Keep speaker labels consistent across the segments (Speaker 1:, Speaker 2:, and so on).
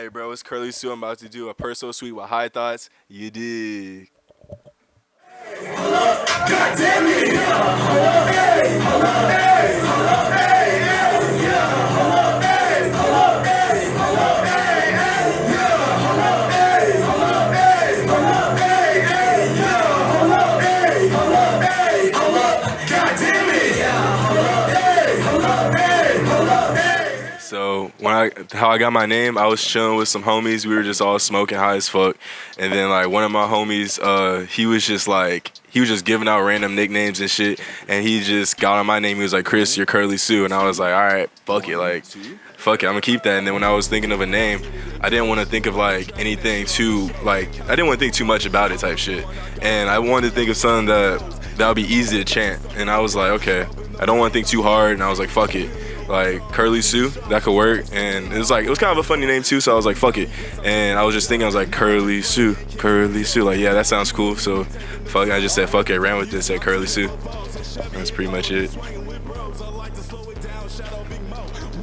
Speaker 1: Hey, bro, it's Curly Sue. I'm about to do a Perso suite with high thoughts. You dig? God damn So how I got my name, I was chilling with some homies. We were just all smoking high as fuck, and then like one of my homies, he was just giving out random nicknames and shit, and he just got on my name. He was like, "Chris, you're Curly Sue," and I was like, "All right, fuck it, I'm gonna keep that." And then when I was thinking of a name, I didn't want to think of like anything too I didn't want to think too much about it type shit, and I wanted to think of something that would be easy to chant, and I was like, okay, I don't want to think too hard, and I was like, fuck it. Like Curly Sue, that could work, and it was kind of a funny name too. So I was like, "Fuck it," and I was just thinking, I was like, Curly Sue," like, yeah, that sounds cool. So, fuck, I just said, "Fuck it," ran with it, said Curly Sue. That's pretty much it.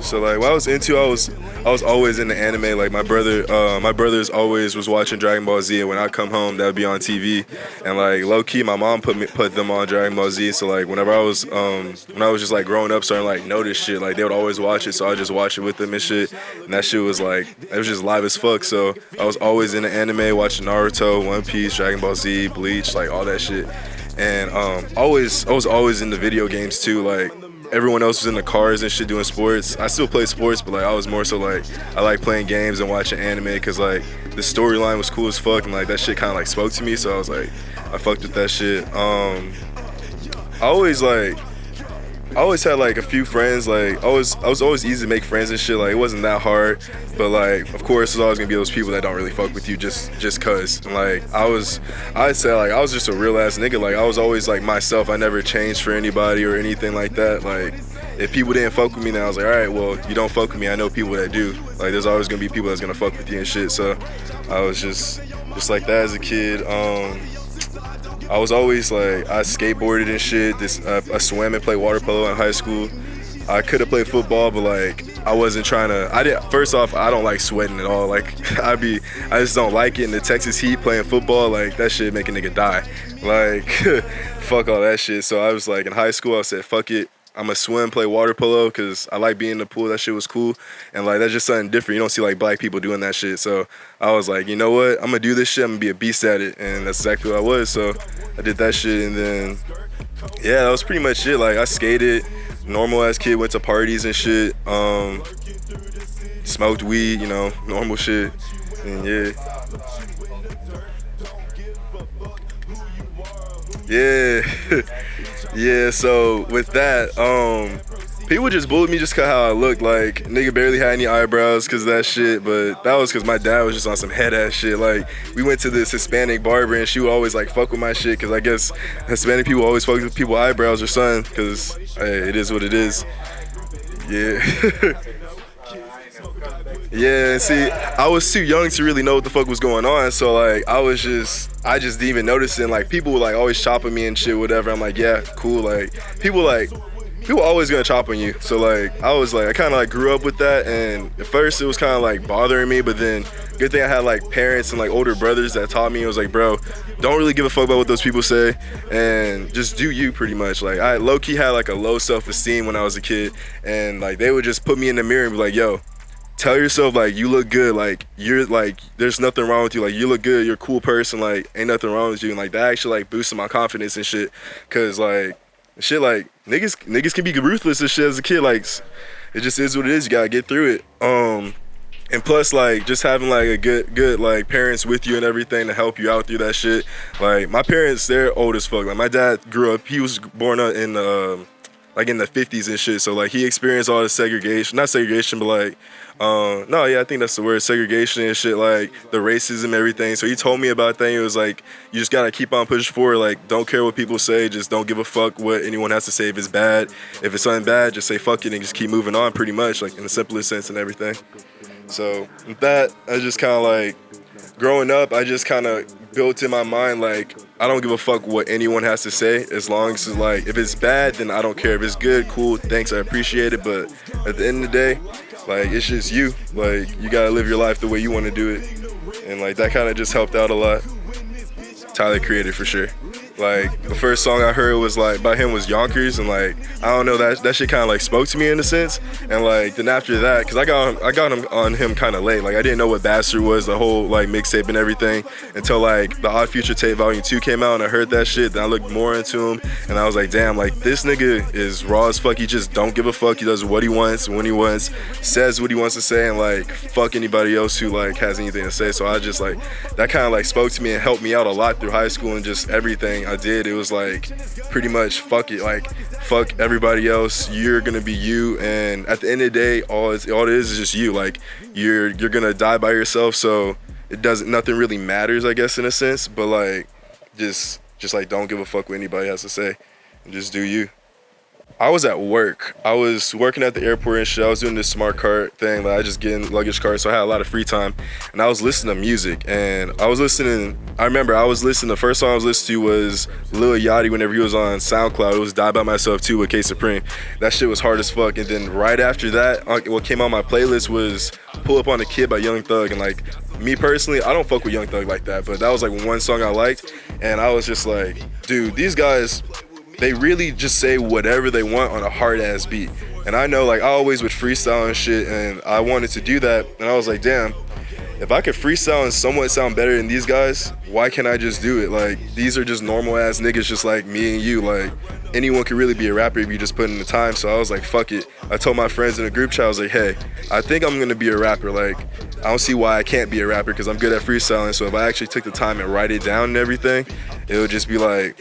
Speaker 1: So like, what I was into, I was always into anime. Like my brothers always was watching Dragon Ball Z, and when I come home, that would be on TV. And like low key, my mom put them on Dragon Ball Z. So like whenever when I was just like growing up, starting to like notice shit, like they would always watch it. So I would just watch it with them and shit. And that shit was like, it was just live as fuck. So I was always into anime, watching Naruto, One Piece, Dragon Ball Z, Bleach, like all that shit. And I was always into video games too. Like everyone else was in the cars and shit doing sports. I still play sports, but like I was more so like I like playing games and watching anime because like the storyline was cool as fuck, and like that shit kind of like spoke to me. So I was like, I fucked with that shit. I always had like a few friends. Like I was always easy to make friends and shit. Like it wasn't that hard, but like of course there's always gonna be those people that don't really fuck with you just cause. And like I'd say like I was just a real ass nigga. Like I was always like myself. I never changed for anybody or anything like that. Like if people didn't fuck with me, then I was like, all right, well you don't fuck with me. I know people that do. Like there's always gonna be people that's gonna fuck with you and shit. So I was just like that as a kid. I was always like, I skateboarded and shit. I swam and played water polo in high school. I could have played football, but like I wasn't trying to. First off, I don't like sweating at all. Like I just don't like it. In the Texas heat, playing football, like that shit make a nigga die. Like fuck all that shit. So I was like in high school, I said fuck it. I'm gonna swim, play water polo, because I like being in the pool. That shit was cool. And like that's just something different. You don't see like black people doing that shit. So I was like, you know what? I'm gonna do this shit. I'm gonna be a beast at it. And that's exactly what I was. So I did that shit, and then yeah, that was pretty much it. Like I skated, normal ass kid, went to parties and shit. Smoked weed, you know, normal shit. And yeah. Yeah. Yeah, so with that, people just bullied me just cause how I looked. Like nigga barely had any eyebrows cause of that shit, but that was cause my dad was just on some head ass shit. Like we went to this Hispanic barber and she would always like fuck with my shit, cause I guess Hispanic people always fuck with people's eyebrows or something, cause hey, it is what it is. Yeah. Yeah, see, I was too young to really know what the fuck was going on, so like I just didn't even notice it. And like people were like always chopping me and shit, whatever. I'm like, yeah, cool. Like people always gonna chop on you. So like I kind of like grew up with that, and at first it was kind of like bothering me, but then good thing I had like parents and like older brothers that taught me. It was like, bro, don't really give a fuck about what those people say, and just do you pretty much. Like I low key had like a low self-esteem when I was a kid, and like they would just put me in the mirror and be like, yo, tell yourself like you look good, like you're like there's nothing wrong with you, like you look good, you're a cool person, like ain't nothing wrong with you. And like that actually like boosted my confidence and shit, cause like shit like niggas can be ruthless and shit as a kid. Like it just is what it is, you gotta get through it. And plus like just having like a good like parents with you and everything to help you out through that shit. Like my parents, they're old as fuck. Like my dad grew up, he was born up in like in the 50s and shit, so like he experienced all the segregation, not segregation, but like no, yeah, I think that's the word, segregation and shit, like the racism and everything. So he told me about that. It was like, you just gotta keep on pushing forward. Like, don't care what people say. Just don't give a fuck what anyone has to say. If it's bad, if it's something bad, just say fuck it and just keep moving on, pretty much, like in the simplest sense and everything. So with that, I just kind of like, growing up, I just kind of built in my mind, like, I don't give a fuck what anyone has to say, as long as it's like, if it's bad, then I don't care. If it's good, cool, thanks, I appreciate it. But at the end of the day, Like, it's just you. Like, you gotta live your life the way you want to do it. And like that kind of just helped out a lot. Tyler Creator for sure. Like the first song I heard was like by him was Yonkers, and like I don't know, that shit kind of like spoke to me in a sense. And like then after that, cause I got him on him kind of late. Like I didn't know what Bastard was, the whole like mixtape and everything, until like the Odd Future Tape Volume 2 came out, and I heard that shit. Then I looked more into him, and I was like, damn, like this nigga is raw as fuck. He just don't give a fuck. He does what he wants when he wants, says what he wants to say, and like fuck anybody else who like has anything to say. So I just like that kind of like spoke to me and helped me out a lot through high school and just everything I did. It was like pretty much fuck it, like fuck everybody else. You're gonna be you, and at the end of the day, all it is just you. Like you're gonna die by yourself, so it doesn't, nothing really matters, I guess, in a sense. But like just like don't give a fuck what anybody has to say, and just do you. I was at work. I was working at the airport and shit. I was doing this smart cart thing that I just get in luggage cart, so I had a lot of free time. And I was listening to music, and I remember I was listening, the first song I was listening to was Lil Yachty whenever he was on SoundCloud. It was Die By Myself 2 with K Supreme. That shit was hard as fuck. And then right after that, what came on my playlist was Pull Up On A Kid by Young Thug. And like, me personally, I don't fuck with Young Thug like that, but that was like one song I liked. And I was just like, dude, these guys, they really just say whatever they want on a hard ass beat. And I know, like, I always would freestyle and shit, and I wanted to do that. And I was like, damn, if I could freestyle and somewhat sound better than these guys, why can't I just do it? Like, these are just normal ass niggas just like me and you. Like, anyone could really be a rapper if you just put in the time. So I was like, fuck it. I told my friends in a group chat, I was like, hey, I think I'm gonna be a rapper. Like, I don't see why I can't be a rapper, because I'm good at freestyling. So if I actually took the time and write it down and everything, it would just be like,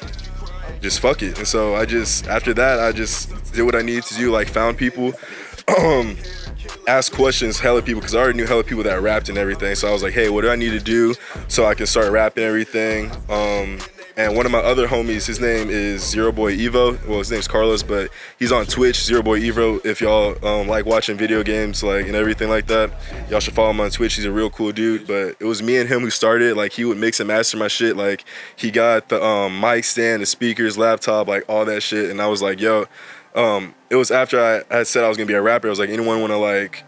Speaker 1: just fuck it. And so after that, I just did what I needed to do, like found people, asked questions, hella people, because I already knew hella people that rapped and everything. So I was like, hey, what do I need to do so I can start rapping everything? And one of my other homies, his name is Zero Boy Evo. Well, his name's Carlos, but he's on Twitch, Zero Boy Evo. If y'all like watching video games, like, and everything like that, y'all should follow him on Twitch. He's a real cool dude. But it was me and him who started. Like, he would mix and master my shit. Like, he got the mic stand, the speakers, laptop, like all that shit. And I was like, yo, it was after I had said I was gonna be a rapper. I was like, anyone wanna like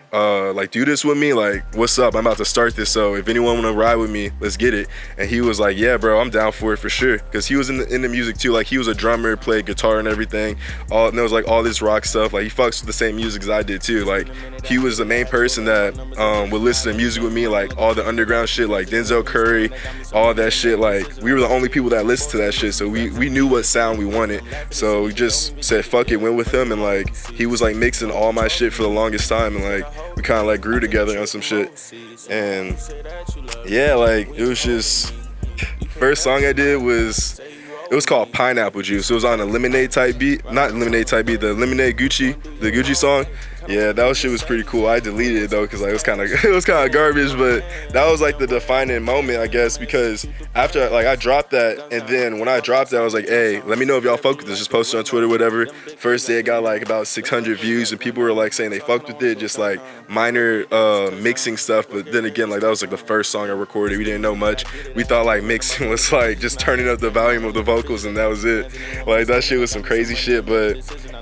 Speaker 1: do this with me? Like, what's up? I'm about to start this. So if anyone wanna ride with me, let's get it. And he was like, yeah, bro, I'm down for it for sure. Cause he was in the music too. Like, he was a drummer, played guitar and everything. And there was like all this rock stuff. Like, he fucks with the same music as I did too. Like, he was the main person that would listen to music with me, like all the underground shit, like Denzel Curry, all that shit. Like, we were the only people that listened to that shit. So we knew what sound we wanted. So we just said, fuck it, went with him. And like, he was like mixing all my shit for the longest time, and like we kind of like grew together on some shit. And yeah, like it was just, first song I did was, it was called Pineapple Juice. It was on a Lemonade type beat, not Lemonade type beat, the Lemonade Gucci, the Gucci song. Yeah, that shit was pretty cool. I deleted it though, cause like it was kind of garbage, but that was like the defining moment, I guess, because after like I dropped that, and then when I dropped that, I was like, hey, let me know if y'all fuck with this. Just post it on Twitter, whatever. First day it got like about 600 views, and people were like saying they fucked with it, just like minor mixing stuff. But then again, like that was like the first song I recorded. We didn't know much. We thought like mixing was like just turning up the volume of the vocals, and that was it. Like that shit was some crazy shit, but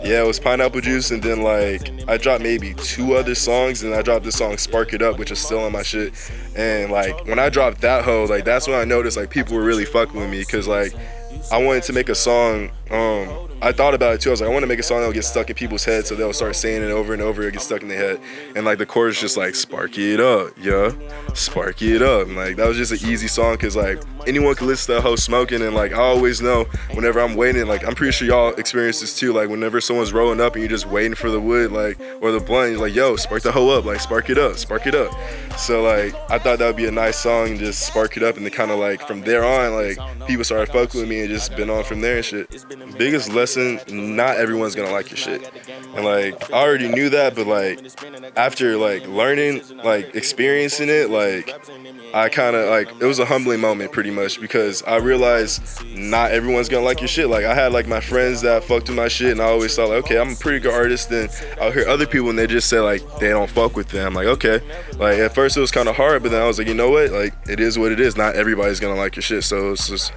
Speaker 1: yeah, it was Pineapple Juice. And then like I dropped maybe 2 other songs, and I dropped this song Spark It Up, which is still on my shit. And like when I dropped that hoe, like that's when I noticed like people were really fucking with me, because like I wanted to make a song. I thought about it too. I was like, I want to make a song that'll get stuck in people's heads, so they'll start saying it over and over. It'll get stuck in their head. And like the chorus just like, spark it up, yeah, spark it up. And like that was just an easy song, because like anyone can listen to that hoe smoking. And like I always know whenever I'm waiting, like I'm pretty sure y'all experience this too, like whenever someone's rolling up and you're just waiting for the wood, like, or the blunt, you're like, yo, spark the hoe up, like spark it up, spark it up. So like I thought that would be a nice song, just spark it up. And then kind of like from there on, like people started fucking with me, and just been on from there and shit. Biggest lesson, not everyone's gonna like your shit. And like I already knew that, but like after like learning, like experiencing it, like I kind of like, it was a humbling moment pretty much, because I realized not everyone's gonna like your shit. Like I had like my friends that fucked with my shit, and I always thought like, okay, I'm a pretty good artist. And I'll hear other people and they just say like they don't fuck with them. I'm like, okay. Like at first it was kind of hard, but then I was like, you know what, like it is what it is. Not everybody's gonna like your shit. So it's just,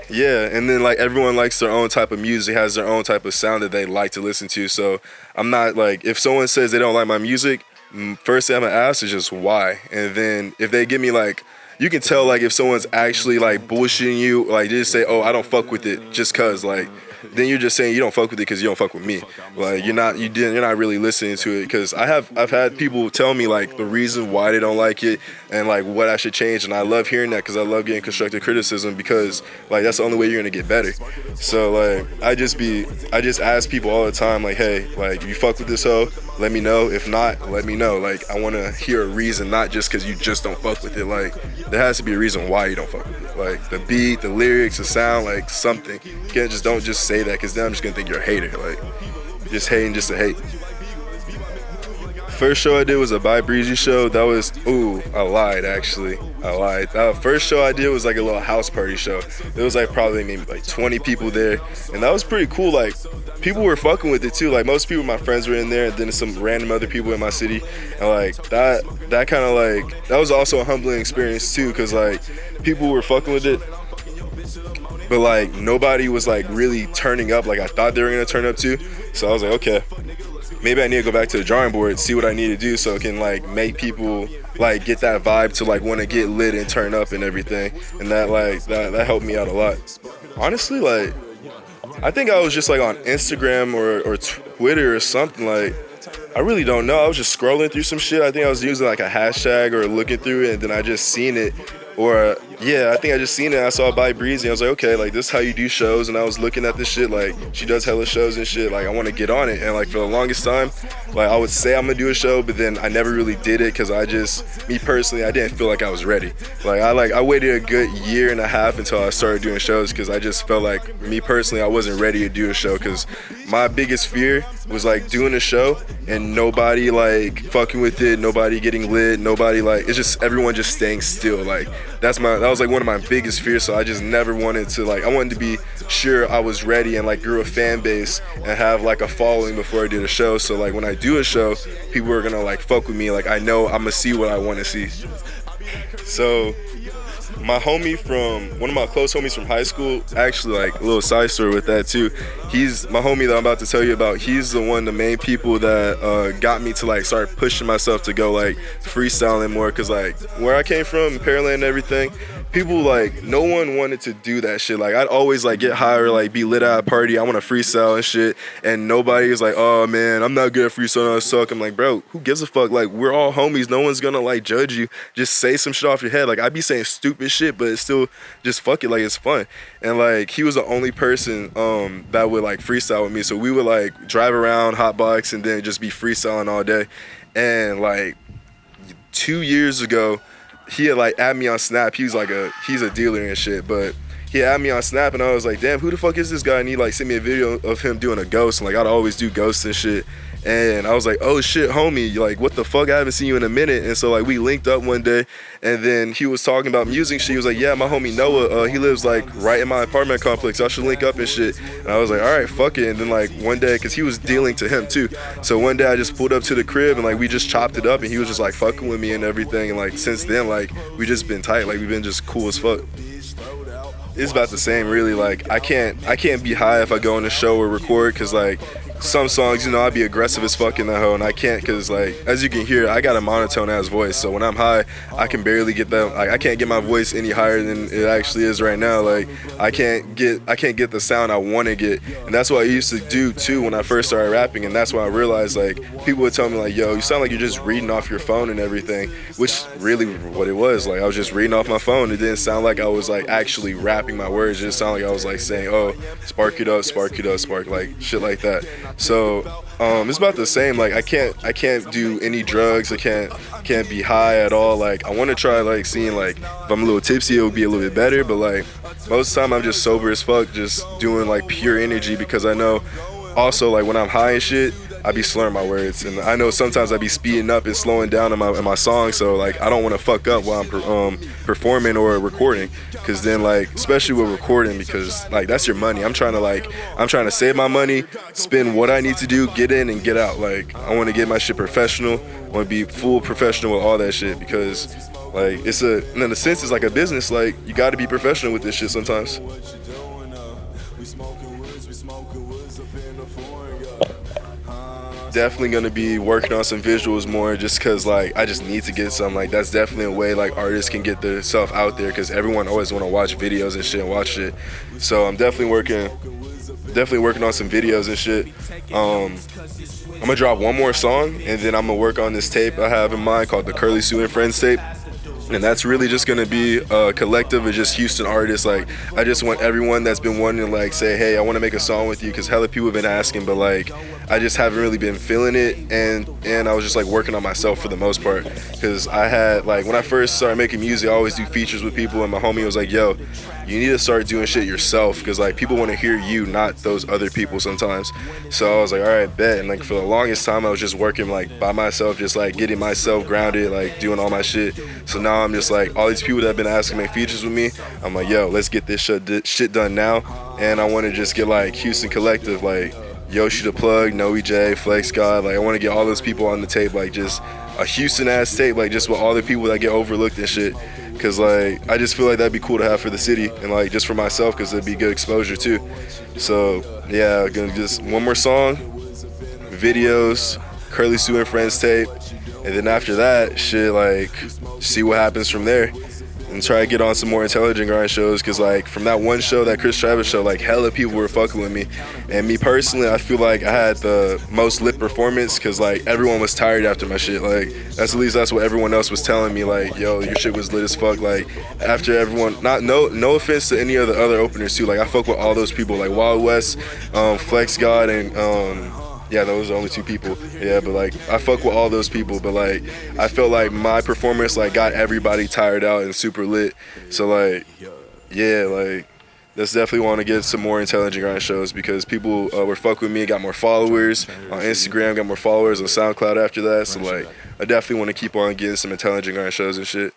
Speaker 1: Yeah, and then like everyone likes their own type of music, has their own type of sound that they like to listen to. So I'm not like, if someone says they don't like my music, first thing I'm gonna ask is just why. And then if they give me like, you can tell like if someone's actually like bullshitting you, like they just say, oh, I don't fuck with it just cause, like, then you're just saying you don't fuck with it because you don't fuck with me. Like you're not really listening to it. Because I've had people tell me like the reason why they don't like it and like what I should change, and I love hearing that because I love getting constructive criticism, because like that's the only way you're gonna get better. So like I just ask people all the time like, hey, like you fuck with this hoe, let me know. If not, let me know. Like I want to hear a reason, not just because you just don't fuck with it. Like there has to be a reason why you don't fuck with it. Like the beat, the lyrics, the sound, like something. You can't don't just say that, because then I'm just gonna think you're a hater. Like just hating just to hate. First show I did was a By Breezy show. That was, I lied actually. The first show I did was like a little house party show. There was like probably maybe like 20 people there, and that was pretty cool. Like people were fucking with it too. Like most people, my friends were in there, and then some random other people in my city, and like that kind of like, that was also a humbling experience too, because like people were fucking with it, but like nobody was like really turning up like I thought they were gonna turn up to. So I was like, okay, maybe I need to go back to the drawing board, see what I need to do so it can like make people like get that vibe to like want to get lit and turn up and everything. And that like that helped me out a lot. Honestly, like I think I was just like on Instagram or Twitter or something. Like I really don't know. I was just scrolling through some shit. I think I was using like a hashtag or looking through it, and then I just seen it. Or yeah, I think I just seen it. I saw By Breezy. I was like, okay, like this is how you do shows. And I was looking at this shit, like she does hella shows and shit. Like I want to get on it. And like for the longest time, like I would say I'm gonna do a show, but then I never really did it because me personally, I didn't feel like I was ready. Like I waited a good year and a half until I started doing shows, because I just felt like me personally, I wasn't ready to do a show, because my biggest fear was like doing a show and nobody like fucking with it, nobody getting lit, nobody like, it's just everyone just staying still. Like that was like one of my biggest fears. So I just never wanted to, like, I wanted to be sure I was ready and like grew a fan base and have like a following before I did a show. So like when I do a show, people are gonna like fuck with me. Like I know I'm gonna see what I want to see. So my homie one of my close homies from high school, actually, like a little side story with that too. He's my homie that I'm about to tell you about. He's the main people that got me to like start pushing myself to go like freestyling more, because like where I came from, Pearland and everything, people like no one wanted to do that shit. Like I'd always like get high or like be lit at a party, I want to freestyle and shit, and nobody was like, oh man, I'm not good at freestyling, I suck. I'm like, bro, who gives a fuck? Like we're all homies, no one's gonna like judge you. Just say some shit off your head. Like I'd be saying stupid shit, but it's still just fuck it, like it's fun. And like he was the only person that would like freestyle with me. So we would like drive around, hotbox, and then just be freestyling all day. And like 2 years ago, he had like added me on Snap. He's a dealer and shit, but he added me on Snap, and I was like, damn, who the fuck is this guy? And he like sent me a video of him doing a ghost, and like I'd always do ghosts and shit. And I was like, oh shit, homie, like what the fuck? I haven't seen you in a minute. And so like we linked up one day, and then he was talking about music shit. He was like, yeah, my homie Noah, he lives like right in my apartment complex, I should link up and shit. And I was like, all right, fuck it. And then like one day, because he was dealing to him too, so one day I just pulled up to the crib and like we just chopped it up, and he was just like fucking with me and everything. And like since then, like we just been tight, like we've been just cool as fuck. It's about the same, really. Like I can't be high if I go on a show or record, because like some songs, you know, I'd be aggressive as fuck in that hoe, and I can't, because like as you can hear, I got a monotone ass voice. So when I'm high, I can barely get that. Like I can't get my voice any higher than it actually is right now. Like I can't get the sound I want to get, and that's what I used to do too when I first started rapping. And that's when I realized, like, people would tell me like, yo, you sound like you're just reading off your phone and everything, which really what it was. Like I was just reading off my phone. It didn't sound like I was like actually rapping my words. It just sounded like I was like saying, oh, spark it up, spark, like shit like that. So it's about the same. Like I can't do any drugs. I can't be high at all. Like I want to try like seeing like if I'm a little tipsy, it would be a little bit better. But like most of the time I'm just sober as fuck, just doing like pure energy, because I know also like when I'm high and shit, I be slurring my words, and I know sometimes I be speeding up and slowing down in my song. So like I don't want to fuck up while I'm performing or recording, because then like especially with recording, because like that's your money. I'm trying to save my money, spend what I need to do, get in and get out. Like I want to get my shit professional. I want to be full professional with all that shit, because like in a sense it's like a business. Like you got to be professional with this shit sometimes. Definitely gonna be working on some visuals more, just cause like I just need to get some. Like that's definitely a way like artists can get their stuff out there, cause everyone always want to watch videos and shit and watch shit. So I'm definitely working on some videos and shit. I'm gonna drop one more song, and then I'm gonna work on this tape I have in mind called the Curly Sue and Friends tape. And that's really just gonna be a collective of just Houston artists. Like I just want everyone that's been wanting to like say, hey, I want to make a song with you, because hella people have been asking, but like I just haven't really been feeling it, and I was just like working on myself for the most part, because I had like when I first started making music, I always do features with people, and my homie was like, yo, you need to start doing shit yourself, because like people want to hear you, not those other people sometimes. So I was like, all right, bet. And like for the longest time I was just working like by myself, just like getting myself grounded, like doing all my shit. So now I'm just like, all these people that have been asking to make features with me, I'm like, yo, let's get this shit done now. And I want to just get like Houston collective, like Yoshi the Plug, Noe J, Flex God, like I want to get all those people on the tape, like just a Houston ass tape, like just with all the people that get overlooked and shit. Cause like I just feel like that'd be cool to have for the city, and like just for myself, cause it'd be good exposure too. So yeah, gonna just one more song, videos, Curly Sue and Friends tape, and then after that shit, like see what happens from there, and try to get on some more Intelligent Grind shows, because like from that one show, that Chris Travis show, like hella people were fucking with me, and me personally, I feel like I had the most lit performance, because like everyone was tired after my shit. Like at least that's what everyone else was telling me, like yo, your shit was lit as fuck. Like after everyone, no offense to any of the other openers too, like I fuck with all those people, like Wild West, Flex God, and yeah, those are the only two people. Yeah, but like I fuck with all those people, but like I felt like my performance like got everybody tired out and super lit. So like yeah, like let's definitely want to get some more Intelligent Grind shows, because people were fuck with me, got more followers on Instagram, got more followers on SoundCloud after that. So like I definitely want to keep on getting some Intelligent Grind shows and shit.